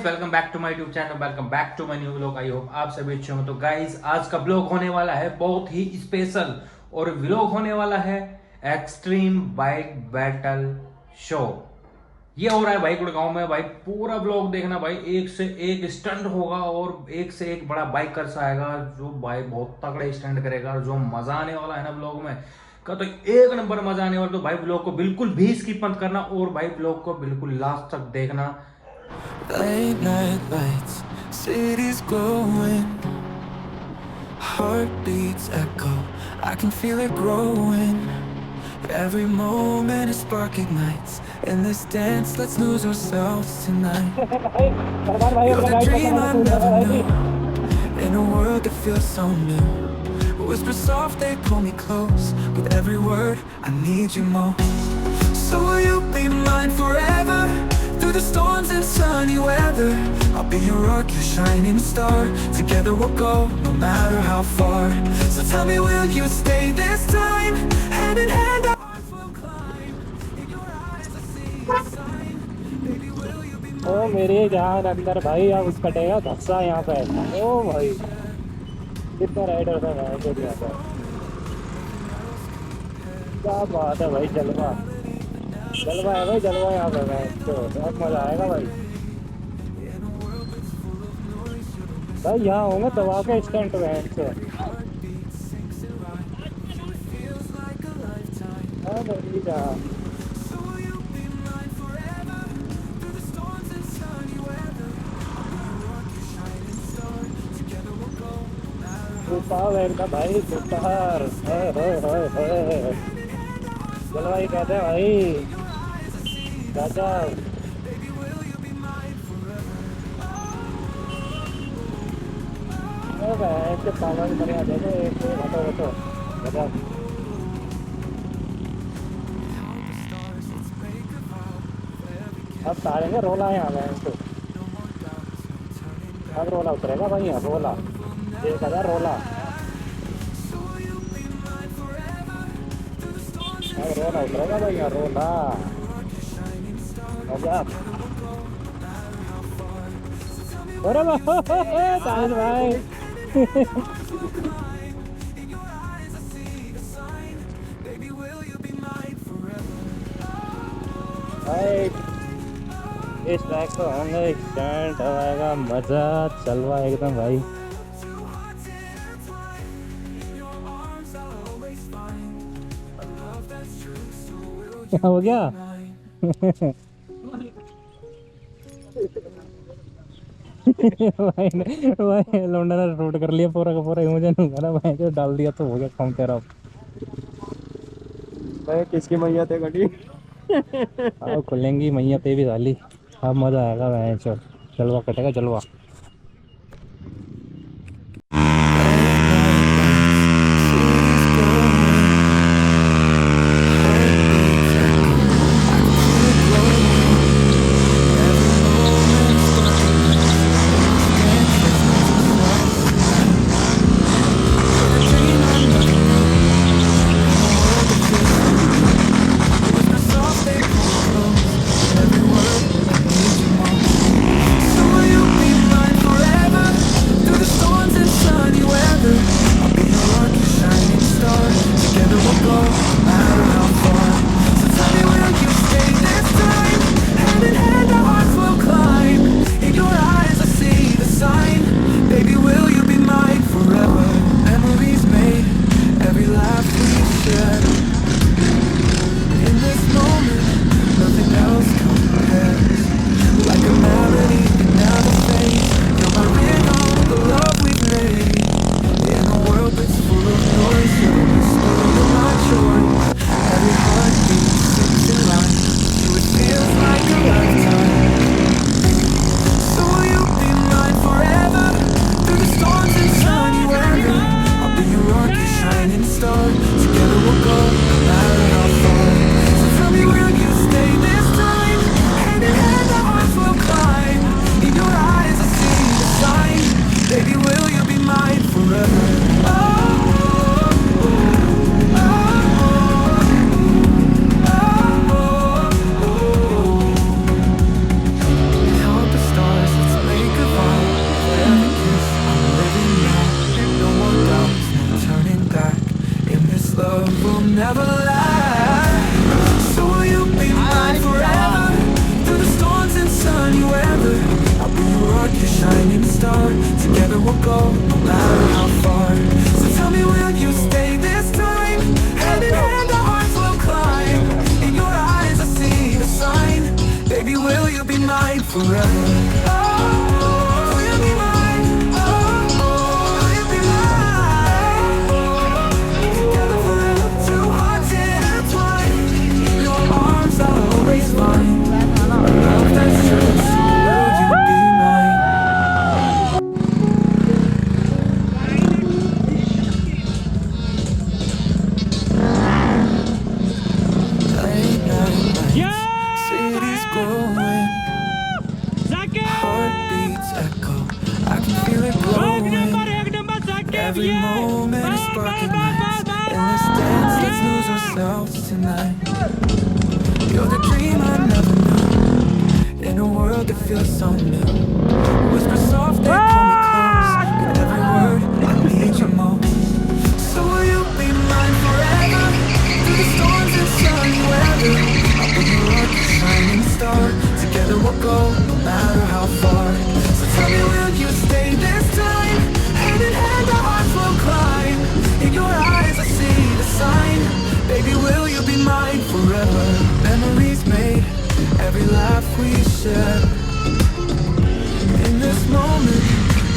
Welcome back to my YouTube channel. Welcome back to my new vlog. I hope आप सभी अच्छे हों। तो गाइज आज का ब्लॉग होने वाला है बहुत ही स्पेशल और व्लॉग होने वाला है एक्सट्रीम बाइक बैटल शो। ये हो रहा है भाई गुड़गांव में। भाई पूरा ब्लॉग देखना भाई, एक से एक स्टंट होगा और एक से एक बड़ा बाइकर सा आएगा जो भाई बहुत तगड़े स्टंट करेगा और जो मजा आने वाला है ना ब्लॉग में का, तो एक नंबर मजा आने वाला। तो भाई ब्लॉग को बिल्कुल भी स्किप मत करना और भाई ब्लॉग को बिल्कुल लास्ट तक देखना। Late night lights, cities glowing, heartbeats echo, I can feel it growing. Every moment a spark ignites. In this dance, let's lose ourselves tonight. You're the dream I never knew, in a world that feels so new. Whisper soft, they pull me close. With every word, I need you most. So will you be mine forever? Through the storms and sunny weather, I'll be your rock, your shining star. Together we'll go, no matter how far. So tell me, will you stay this time? Hand in hand, our hearts will climb. In your eyes I see a sign. Baby, will you be mine? ओ मेरे जान अंदर भाई अब कटेगा धक्सा यहाँ पे। ओ भाई कितना राइडर था भाई जो यहाँ पे। क्या बात है भाई, जलवा जलवा है भाई, जलवा यहाँ पे भाई। तो बहुत मजा आएगा भाई। भाई यहाँ होंगे दबा के स्टंट वैन से। हाँ भाई जहाँ सुपर का भाई, सुपर जलवा ही कहते हैं भाई। गजब ऐसे पावर बढ़िया देखो, एक घटो घटो गजब। अब तारेंगे रोला यहाँ पे इसको। अब रोला उतरेगा भाई, यहाँ रोला 1000 रोला। अब रोला उतरेगा भाई, यहाँ रोला गजब। अरे भाई भाई इस ट्रैक को होंगे स्टंट आएगा, मजा चलवा एकदम भाई। क्या हो गया? भाई लौंडा ने रोड कर लिया पूरा का पूरा। मुझे नहीं कहना भाई, जो डाल दिया तो हो गया काम तेरा। भाई किसकी मैया थे गटी? अब खुलेंगी मैया पे भी डाली। अब मजा आएगा भाई, चल जलवा कटेगा जलवा। forever. Oh, will you be mine? Oh, will you be mine? Together forever, two hearts intertwined. In your arms I'll always find a love that's true. So will you be mine? Late night lights, cities glowing, heartbeats echo. I can feel it growing. Every moment is sparking lights. In this dance, let's lose ourselves tonight. You're the dream I never knew. In a world that feels so new. Whisper soft, they pull me close. In every word, I need you most. So will you be mine forever? Through the storms and sunny weather, I'll be your rock, your shining star. Together we'll go, no matter how far. So tell me, will you stay this time? Hand in hand, our hearts will climb. In your eyes, I see the sign. Baby, will you be mine forever? Memories made, every laugh we share. In this moment,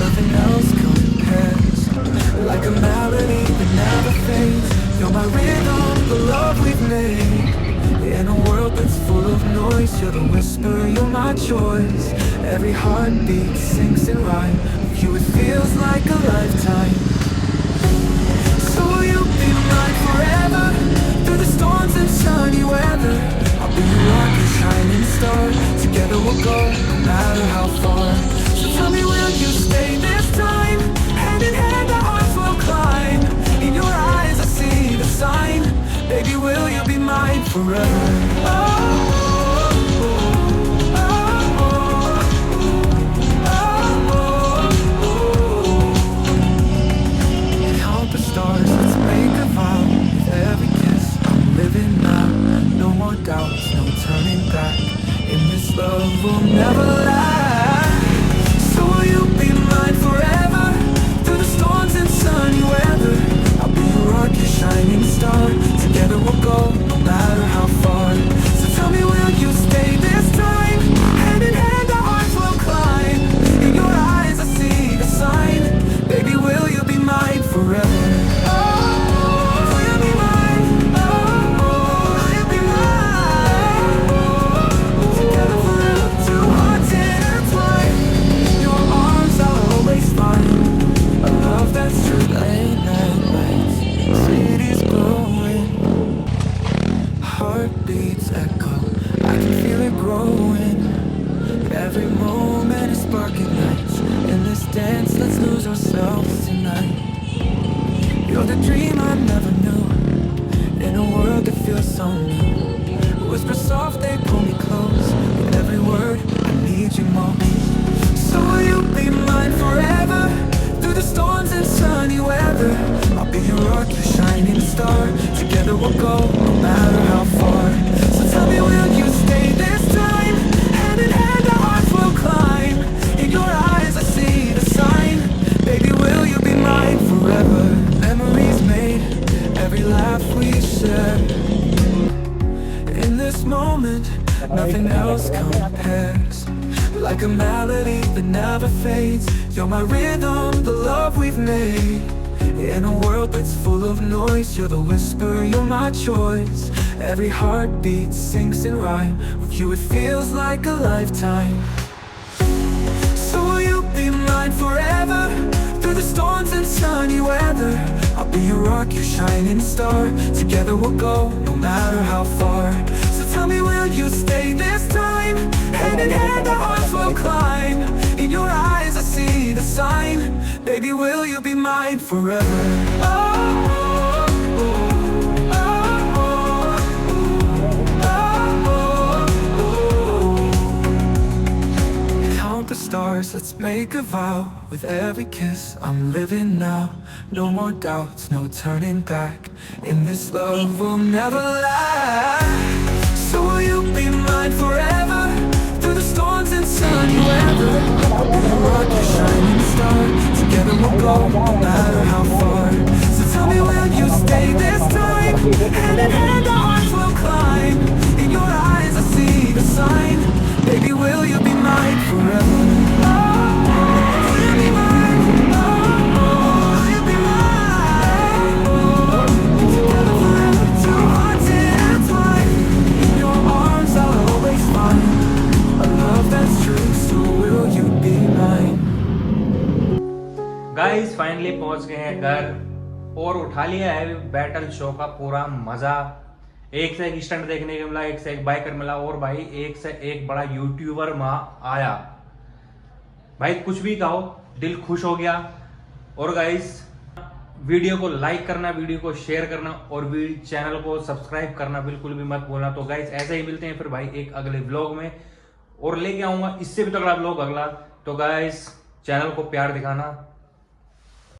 nothing else compares. Like a melody that never fades. You're my rhythm, the love we've made. In a world that's full of noise, you're the whisper, you're my choice. Every heartbeat sings in rhyme. With you it feels like a lifetime. So will you be mine forever? Through the storms and sunny weather, I'll be your rock, your shining star. Together we'll go, no matter how far. So tell me, will you stay this time? Hand in hand, our hearts will climb. In your eyes, I see the sign. Baby, will you be mine forever? Oh, oh, oh, oh, oh, oh. Count the stars, let's make a vow. With every kiss, I'm living now. No more doubts, no turning back. In this love we'll never last. So will you be mine forever? Through the storms and sunny weather, I'll be your rock, your shining star. Together we'll go, no matter how far. So tell me, will you stay this time? Hand in hand, our hearts will climb. In your eyes, I see the sign. Baby, will you be mine forever? Oh, will you be mine? Oh, will you be mine? Together forever, two hearts intertwined. In your arms, I'll always find a love that's true. Late night lights, cities glowing, heartbeats echo. I can feel it growing. Every moment is sparking lights. In this dance, let's lose ourselves tonight. You're the dream I never knew. In a world that feels so new. Whisper soft, they pull me close. With every word, I need you most. So will you be mine forever? Through the storms and sunny weather, I'll be your rock, your shining star. Together we'll go, no matter how far. So tell me, will you stay this time? Hand in hand, our hearts will climb. In your eyes, I see the sign. Baby, will you be mine forever? Memories made, every laugh we share. In this moment, nothing else compares. Like a melody that never fades. You're my rhythm, the love we've made. In a world that's full of noise, you're the whisper, you're my choice. Every heartbeat sings in rhyme. With you it feels like a lifetime. So will you be mine forever? Through the storms and sunny weather, I'll be your rock, your shining star. Together we'll go, no matter how far. So tell me, will you stay this time? Hand in hand, our hearts will climb. In your eyes, I see the sign. Baby, will you be mine forever? Oh, oh, oh, oh, oh, oh. Count the stars, let's make a vow. With every kiss, I'm living now. No more doubts, no turning back. In this love we'll never last. So will you be mine forever? Through the storms and sunny weather, we'll rock your shining star. Together we'll go, no matter how far. So tell me, will you stay this time? Hand in hand, our hearts will climb. In your eyes, I see the sign. Baby, will will you be mine forever? Will you be mine? Will you be mine? Together forever, two hearts intertwined. In your arms I'll always find a love that's true, so will you be mine? Guys finally पहुंच गए हैं घर और उठा लिया है battle show का पूरा मजा। एक से एक स्टंट देखने को मिला, एक से एक बाइकर मिला और भाई एक से एक बड़ा यूट्यूबर आया। भाई कुछ भी कहो, दिल खुश हो गया। और गाइस वीडियो को लाइक करना, वीडियो को शेयर करना और चैनल को सब्सक्राइब करना बिल्कुल भी मत भूलना। तो गाइस ऐसे ही मिलते हैं फिर भाई एक अगले व्लॉग में, और लेके आऊंगा इससे भी तगड़ा व्लॉग अगला। तो गाइस चैनल को प्यार दिखाना।